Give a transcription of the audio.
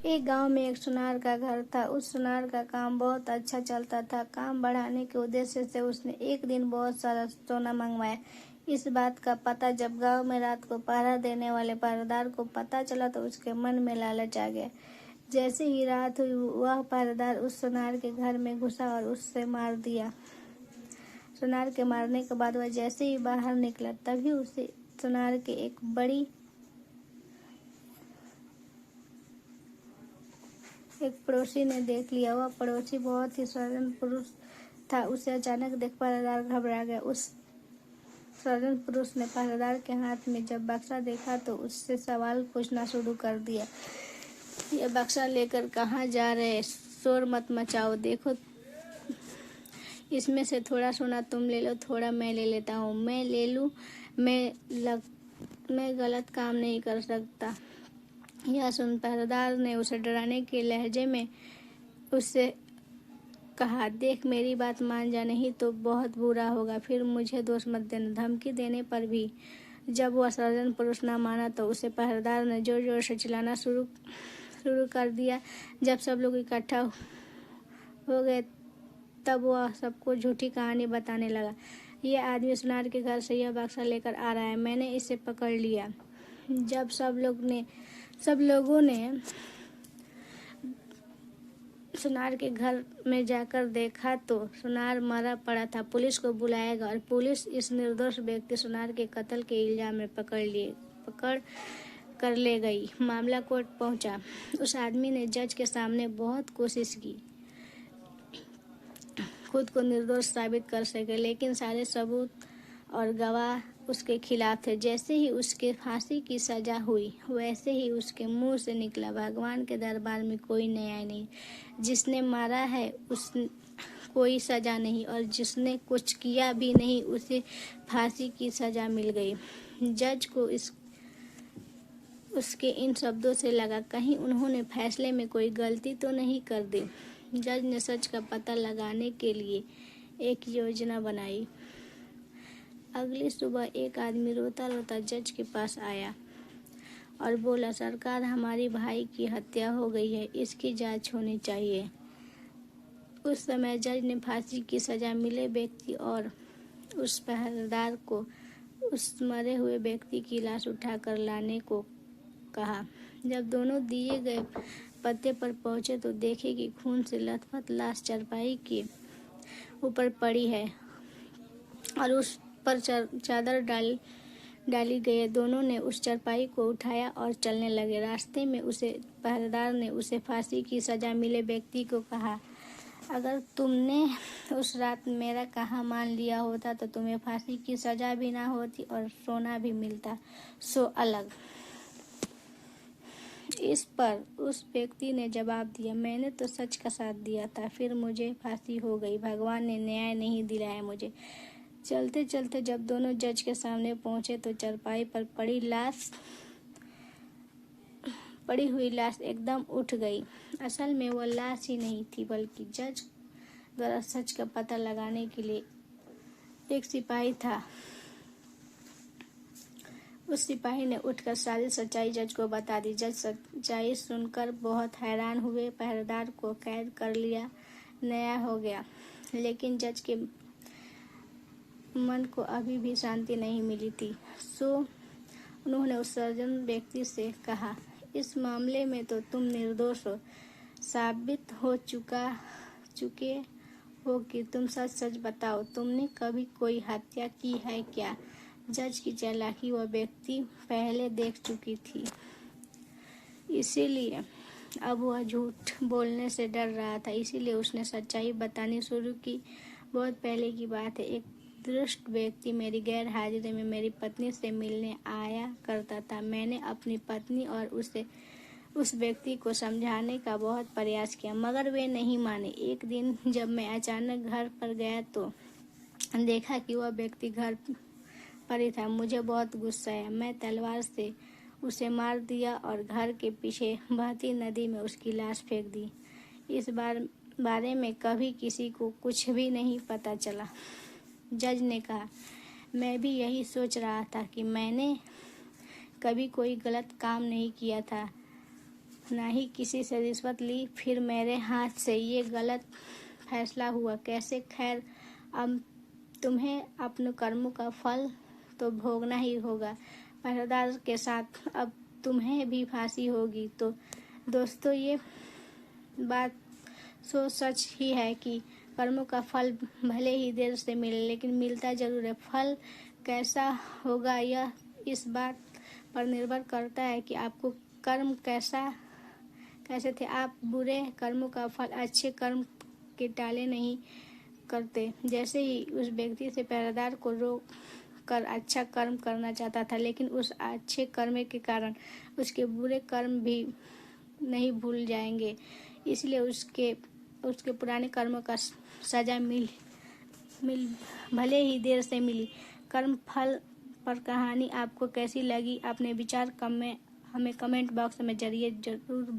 एक गांव में एक सुनार का घर था। उस सुनार का काम बहुत अच्छा चलता था। काम बढ़ाने के उद्देश्य से उसने एक दिन बहुत सारा सोना मंगवाया। इस बात का पता जब गांव में रात को पहरा देने वाले पहरेदार को पता चला तो उसके मन में लालच आ गया। जैसे ही रात हुई वह पहरेदार उस सुनार के घर में घुसा और उससे मार दिया। सुनार के मारने के बाद वह जैसे ही बाहर निकला तभी उसे सुनार के एक पड़ोसी ने देख लिया। वह पड़ोसी बहुत ही सज्जन पुरुष था। उसे अचानक देख पहरेदार घबरा गया। उस सज्जन पुरुष ने पहरेदार के हाथ में जब बक्सा देखा तो उससे सवाल पूछना शुरू कर दिया। ये बक्सा लेकर कहाँ जा रहे? शोर मत मचाओ, देखो इसमें से थोड़ा सोना तुम ले लो, थोड़ा मैं ले लेता हूँ। मैं ले लूँ, मैं गलत काम नहीं कर सकता। यह सुन पहरेदार ने उसे डराने के लहजे में उससे कहा, देख मेरी बात मान जा, नहीं तो बहुत बुरा होगा, फिर मुझे दोष मत देना। धमकी देने पर भी जब वह सज्जन पुरुष न माना तो उसे पहरेदार ने जोर जोर से चिल्लाना शुरू कर दिया। जब सब लोग इकट्ठा हो गए तब वह सबको झूठी कहानी बताने लगा। ये आदमी सुनार के घर से यह बक्सा लेकर आ रहा है, मैंने इसे पकड़ लिया। जब सब लोगों ने सुनार के घर में जाकर देखा तो सुनार मरा पड़ा था। पुलिस को बुलाया गया और पुलिस इस निर्दोष व्यक्ति सुनार के कत्ल के इल्जाम में पकड़ कर ले गई। मामला कोर्ट पहुंचा। उस आदमी ने जज के सामने बहुत कोशिश की खुद को निर्दोष साबित कर सके, लेकिन सारे सबूत और गवाह उसके खिलाफ थे। जैसे ही उसके फांसी की सजा हुई वैसे ही उसके मुंह से निकला, भगवान के दरबार में कोई न्याय नहीं। जिसने मारा है उस कोई सजा नहीं और जिसने कुछ किया भी नहीं उसे फांसी की सजा मिल गई। जज को उसके इन शब्दों से लगा कहीं उन्होंने फैसले में कोई गलती तो नहीं कर दी। जज ने सच का पता लगाने के लिए एक योजना बनाई। अगली सुबह एक आदमी रोता रोता जज के पास आया और बोला, सरकार, हमारी भाई की हत्या हो गई है, इसकी जांच होनी चाहिए। उस समय जज ने फांसी की सजा मिले व्यक्ति और उस पहरेदार को उस मरे हुए व्यक्ति की लाश उठाकर लाने को कहा। जब दोनों दिए गए पते पर पहुंचे तो देखे कि खून से लथपथ लाश चारपाई के ऊपर पड़ी है और उस पर चादर डाली गई है। दोनों ने उस चारपाई को उठाया और चलने लगे। रास्ते में पहरेदार ने उसे फांसी की सजा मिले व्यक्ति को कहा, अगर तुमने उस रात मेरा कहा मान लिया होता तो तुम्हें फांसी की सजा भी ना होती और सोना भी मिलता, सो अलग। इस पर उस व्यक्ति ने जवाब दिया, मैंने तो सच का साथ दिया था, फिर मुझे फांसी हो गई। भगवान ने न्याय नहीं दिलाया मुझे। चलते चलते जब दोनों जज के सामने पहुंचे तो चारपाई पर पड़ी हुई लाश एकदम उठ गई। असल में वो लाश ही नहीं थी बल्कि जज द्वारा सच का पता लगाने के लिए एक सिपाही था। उस सिपाही ने उठकर सारी सच्चाई जज को बता दी। जज सच्चाई सुनकर बहुत हैरान हुए। पहरेदार को कैद कर लिया नया हो गया, लेकिन जज के मन को अभी भी शांति नहीं मिली थी। सो उन्होंने उस सज्जन व्यक्ति से कहा, इस मामले में तो तुम निर्दोष हो, साबित हो चुके हो कि तुम सच बताओ, तुमने कभी कोई हत्या की है क्या? जज की चालाकी वह व्यक्ति पहले देख चुकी थी, इसीलिए अब वह झूठ बोलने से डर रहा था। इसीलिए उसने सच्चाई बतानी शुरू की। बहुत पहले की बात है, एक दुष्ट व्यक्ति मेरी गैर हाजिरी में मेरी पत्नी से मिलने आया करता था। मैंने अपनी पत्नी और उस व्यक्ति को समझाने का बहुत प्रयास किया, मगर वे नहीं माने। एक दिन जब मैं अचानक घर पर गया तो देखा कि वह व्यक्ति घर पर ही था। मुझे बहुत गुस्सा आया। मैं तलवार से उसे मार दिया और घर के पीछे बहती नदी में उसकी लाश फेंक दी। इस बारे में कभी किसी को कुछ भी नहीं पता चला। जज ने कहा, मैं भी यही सोच रहा था कि मैंने कभी कोई गलत काम नहीं किया था। ना ही किसी से रिश्वत ली। फिर मेरे हाथ से ये गलत फैसला हुआ कैसे। खैर, अब तुम्हें अपने कर्मों का फल तो भोगना ही होगा। पहरेदार के साथ अब तुम्हें भी फांसी होगी। तो दोस्तों, ये बात सच ही है कि कर्मों का फल भले ही देर से मिले, लेकिन मिलता जरूर है। फल कैसा होगा यह इस बात पर निर्भर करता है कि आपको कर्म कैसे थे। आप बुरे कर्मों का फल अच्छे कर्म के टाले नहीं करते। जैसे ही उस व्यक्ति से पहरेदार को रोक कर अच्छा कर्म करना चाहता था, लेकिन उस अच्छे कर्म के कारण उसके बुरे कर्म भी नहीं भूल जाएंगे। इसलिए उसके पुराने कर्मों का सजा मिल भले ही देर से मिली। कर्म फल पर कहानी आपको कैसी लगी? अपने विचार हमें कमेंट बॉक्स में जरिए जरूर